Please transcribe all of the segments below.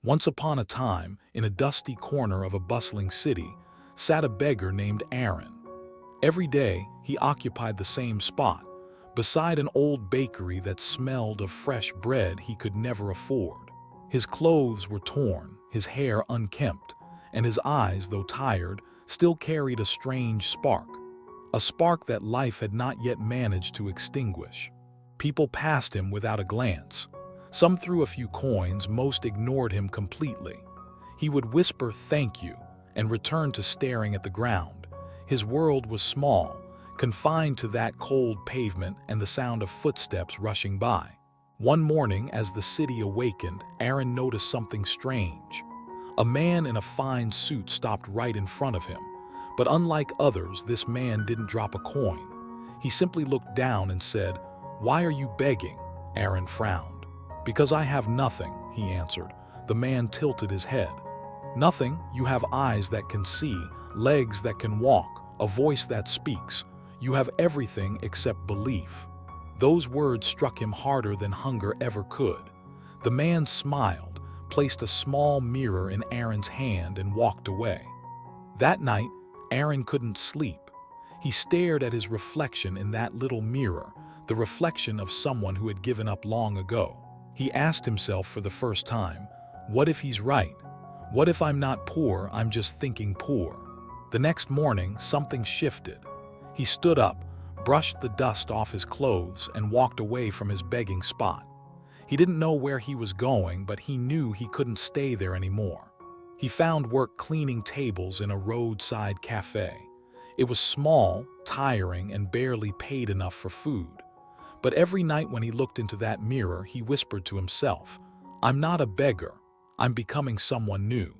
Once upon a time, in a dusty corner of a bustling city, sat a beggar named Aaron. Every day, he occupied the same spot, beside an old bakery that smelled of fresh bread he could never afford. His clothes were torn, his hair unkempt, and his eyes, though tired, still carried a strange spark. A spark that life had not yet managed to extinguish. People passed him without a glance. Some threw a few coins, most ignored him completely. He would whisper "thank you" and return to staring at the ground. His world was small, confined to that cold pavement and the sound of footsteps rushing by. One morning, as the city awakened, Aaron noticed something strange. A man in a fine suit stopped right in front of him. But unlike others, this man didn't drop a coin. He simply looked down and said, "Why are you begging?" Aaron frowned. "Because I have nothing," he answered. The man tilted his head. "Nothing? You have eyes that can see, legs that can walk, a voice that speaks. You have everything except belief." Those words struck him harder than hunger ever could. The man smiled, placed a small mirror in Aaron's hand, and walked away. That night, Aaron couldn't sleep. He stared at his reflection in that little mirror, the reflection of someone who had given up long ago. He asked himself for the first time, what if he's right? What if I'm not poor, I'm just thinking poor? The next morning, something shifted. He stood up, brushed the dust off his clothes, and walked away from his begging spot. He didn't know where he was going, but he knew he couldn't stay there anymore. He found work cleaning tables in a roadside cafe. It was small, tiring, and barely paid enough for food. But every night when he looked into that mirror, he whispered to himself, "I'm not a beggar. I'm becoming someone new."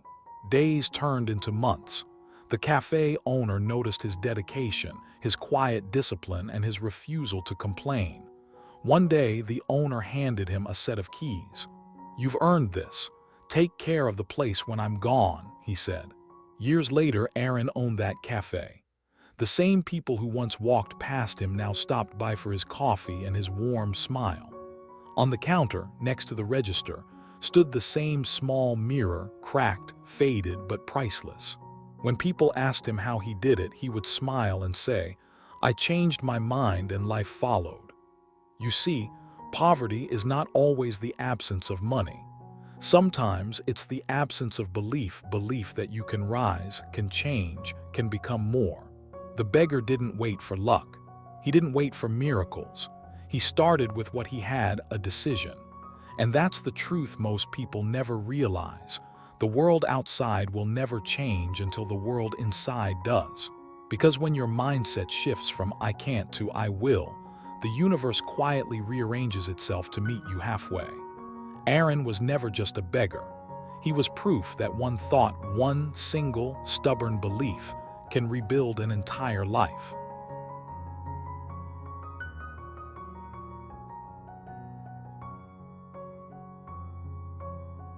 Days turned into months. The cafe owner noticed his dedication, his quiet discipline, and his refusal to complain. One day, the owner handed him a set of keys. "You've earned this. Take care of the place when I'm gone," he said. Years later, Aaron owned that cafe. The same people who once walked past him now stopped by for his coffee and his warm smile. On the counter, next to the register, stood the same small mirror, cracked, faded, but priceless. When people asked him how he did it, he would smile and say, "I changed my mind and life followed." You see, poverty is not always the absence of money. Sometimes it's the absence of belief that you can rise, can change, can become more. The beggar didn't wait for luck. He didn't wait for miracles. He started with what he had, a decision. And that's the truth most people never realize. The world outside will never change until the world inside does. Because when your mindset shifts from "I can't" to "I will," the universe quietly rearranges itself to meet you halfway. Aaron was never just a beggar. He was proof that one thought, one single, stubborn belief, can rebuild an entire life.